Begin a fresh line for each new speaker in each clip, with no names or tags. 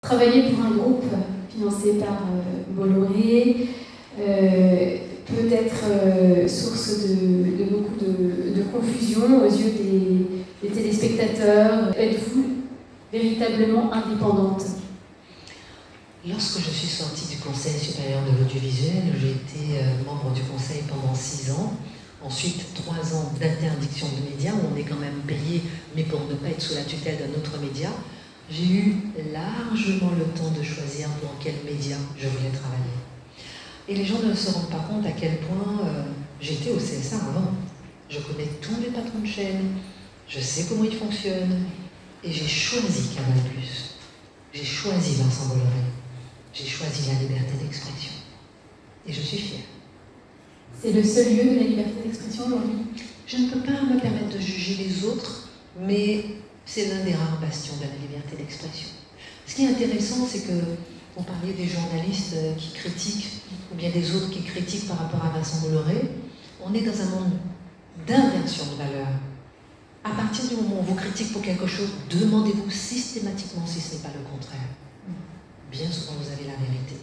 travailler pour un groupe financé par Bolloré peut être source de beaucoup de confusion aux yeux des téléspectateurs. Êtes-vous véritablement indépendante?
Lorsque je suis sortie du Conseil supérieur de l'audiovisuel, j'ai été membre du Conseil pendant 6 ans. Ensuite, 3 ans d'interdiction de médias, où on est quand même payé, mais pour ne pas être sous la tutelle d'un autre média. J'ai eu largement le temps de choisir pour quel média je voulais travailler. Et les gens ne se rendent pas compte à quel point j'étais au CSA avant. Je connais tous les patrons de chaîne, je sais comment ils fonctionnent, et j'ai choisi Canal+. J'ai choisi Vincent Bolloré. J'ai choisi la liberté d'expression. Et je suis fière.
C'est le seul lieu de la liberté d'expression aujourd'hui?
Je ne peux pas me permettre de juger les autres, mais c'est l'un des rares bastions de la liberté d'expression. Ce qui est intéressant, c'est que vous parliez des journalistes qui critiquent, ou bien des autres qui critiquent par rapport à Vincent Bolloré. On est dans un monde d'inversion de valeurs. À partir du moment où on vous critique pour quelque chose, demandez-vous systématiquement si ce n'est pas le contraire. Bien souvent, vous avez la vérité.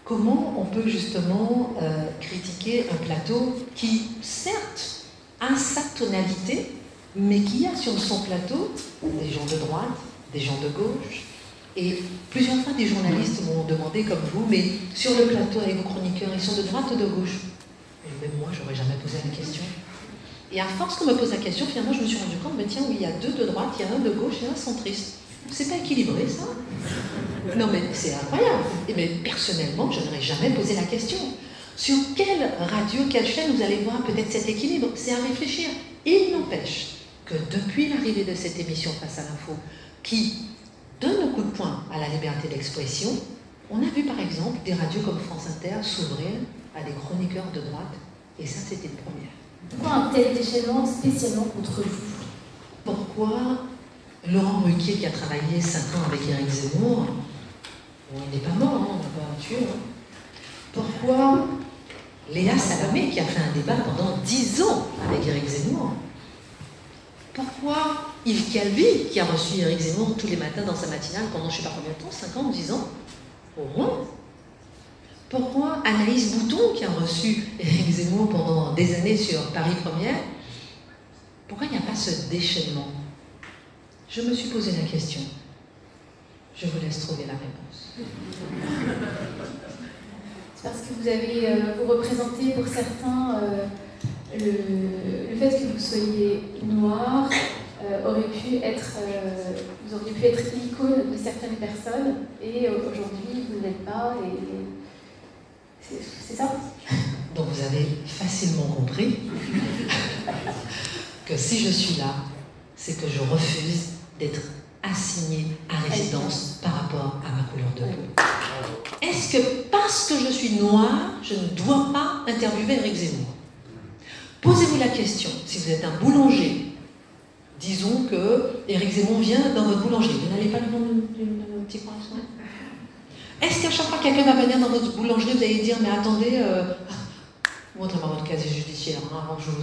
Comment on peut justement critiquer un plateau qui, certes, a sa tonalité, mais qui a sur son plateau des gens de droite, des gens de gauche, et plusieurs fois des journalistes m'ont demandé comme vous, mais sur le plateau avec vos chroniqueurs, ils sont de droite ou de gauche? Et même moi, j'aurais jamais posé la question. Et à force qu'on me pose la question, finalement, je me suis rendu compte, mais tiens, oui, il y a 2 de droite, il y a un de gauche et un centriste. C'est pas équilibré, ça? Non, mais c'est incroyable. Et mais personnellement, je n'aurais jamais posé la question. Sur quelle radio, quelle chaîne vous allez voir peut-être cet équilibre? C'est à réfléchir. Il n'empêche que depuis l'arrivée de cette émission Face à l'info, qui donne un coup de poing à la liberté d'expression, on a vu par exemple des radios comme France Inter s'ouvrir à des chroniqueurs de droite, et ça c'était une première.
Pourquoi un tel déchaînement spécialement contre vous?
Pourquoi Laurent Ruquier, qui a travaillé 5 ans avec Éric Zemmour, bon, il n'est pas mort, on n'a pas tué. Pourquoi Léa Salamé, qui a fait un débat pendant 10 ans avec Éric Zemmour? Pourquoi Yves Calvi, qui a reçu Éric Zemmour tous les matins dans sa matinale pendant je ne sais pas combien de temps, 5 ans, 10 ans, au moins? Pourquoi Anaïs Bouton, qui a reçu Éric Zemmour pendant des années sur Paris Première? Pourquoi il n'y a pas ce déchaînement? Je me suis posé la question. Je vous laisse trouver la réponse.
C'est parce que vous représentez pour certains le fait que vous soyez noir aurait pu être, vous auriez pu être l'icône de certaines personnes, et aujourd'hui vous ne l'êtes pas, et c'est ça.
Donc vous avez facilement compris que si je suis là, c'est que je refuse d'être assignée à résidence par rapport à ma couleur de peau. Est-ce que parce que je suis noire, je ne dois pas interviewer Éric Zemmour? Posez-vous la question, si vous êtes un boulanger, disons que Éric Zemmour vient dans votre boulangerie, vous n'allez pas lui vendre un petit croissant? Est-ce qu'à chaque fois que quelqu'un va venir dans votre boulangerie, vous allez dire, mais attendez, montrez-moi votre casier judiciaire, hein, avant que je vous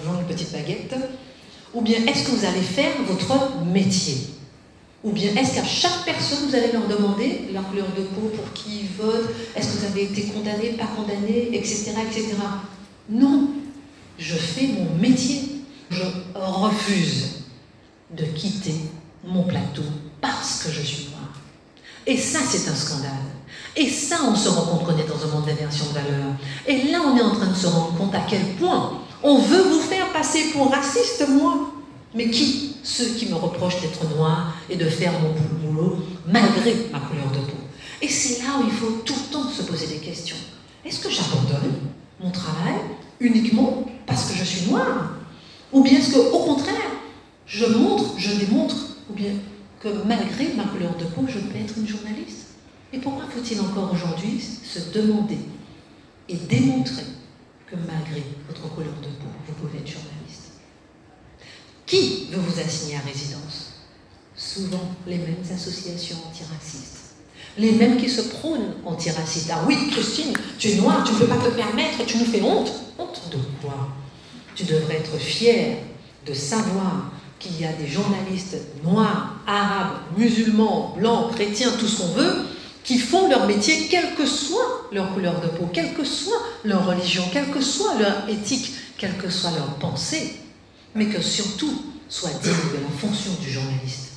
vende une petite baguette? Ou bien est-ce que vous allez faire votre métier? Ou bien est-ce qu'à chaque personne, vous allez leur demander leur couleur de peau, pour qui ils votent, est-ce que vous avez été condamné, pas condamné, etc., etc. Non, je fais mon métier. Je refuse de quitter mon plateau parce que je suis noire. Et ça, c'est un scandale. Et ça, on se rend compte qu'on est dans un monde d'inversion de valeurs. Et là, on est en train de se rendre compte à quel point on veut vous faire passer pour raciste, moi. Mais qui? Ceux qui me reprochent d'être noire et de faire mon boulot malgré ma couleur de peau. Et c'est là où il faut tout le temps se poser des questions. Est-ce que j'abandonne mon travail uniquement parce que je suis noire? Ou bien est-ce qu'au contraire, je démontre, ou bien que malgré ma couleur de peau, je peux être une journaliste? Et pourquoi faut-il encore aujourd'hui se demander et démontrer que malgré votre couleur de peau, vous pouvez être journaliste? Qui veut vous assigner à résidence? Souvent les mêmes associations antiracistes. Les mêmes qui se prônent antiracistes. Ah oui, Christine, tu es noire, tu ne peux pas te permettre, tu nous fais honte. Honte de quoi? Tu devrais être fière de savoir qu'il y a des journalistes noirs, arabes, musulmans, blancs, chrétiens, tout ce qu'on veut, qui font leur métier, quelle que soit leur couleur de peau, quelle que soit leur religion, quelle que soit leur éthique, quelle que soit leur pensée, mais que surtout soient dignes de la fonction du journaliste.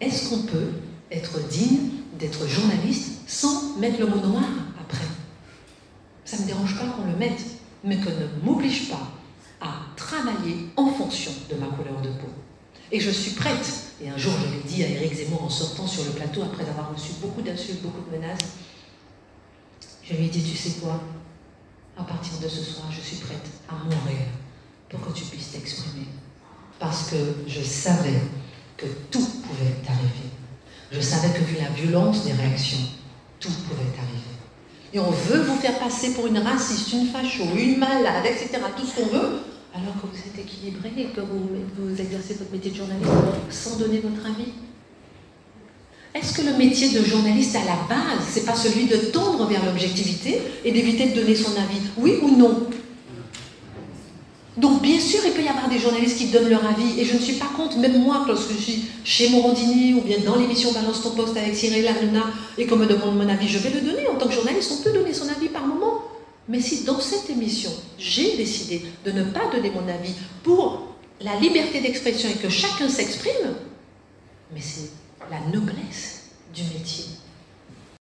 Est-ce qu'on peut être digne d'être journaliste sans mettre le mot noir après? Ça ne me dérange pas qu'on le mette, mais que ne m'oblige pas à travailler en fonction de ma couleur de peau. Et je suis prête, et un jour je l'ai dit à Éric Zemmour en sortant sur le plateau après avoir reçu beaucoup d'insultes, beaucoup de menaces, je lui ai dit, tu sais quoi, à partir de ce soir, je suis prête à mourir pour que tu puisses t'exprimer. Parce que je savais que tout pouvait arriver. Je savais que vu la violence des réactions, tout pouvait arriver. Et on veut vous faire passer pour une raciste, une facho, une malade, etc., tout ce qu'on veut, alors que vous êtes équilibré et que vous exercez votre métier de journaliste sans donner votre avis. Est-ce que le métier de journaliste à la base, c'est pas celui de tendre vers l'objectivité et d'éviter de donner son avis? Oui ou non? Donc bien sûr, il peut y avoir des journalistes qui donnent leur avis, et je ne suis pas contre, même moi, lorsque je suis chez Morandini ou bien dans l'émission Balance ton poste avec Cyril Hanouna et qu'on me demande mon avis, je vais le donner. En tant que journaliste, on peut donner son avis par moment. Mais si dans cette émission, j'ai décidé de ne pas donner mon avis pour la liberté d'expression et que chacun s'exprime, mais c'est la noblesse du métier.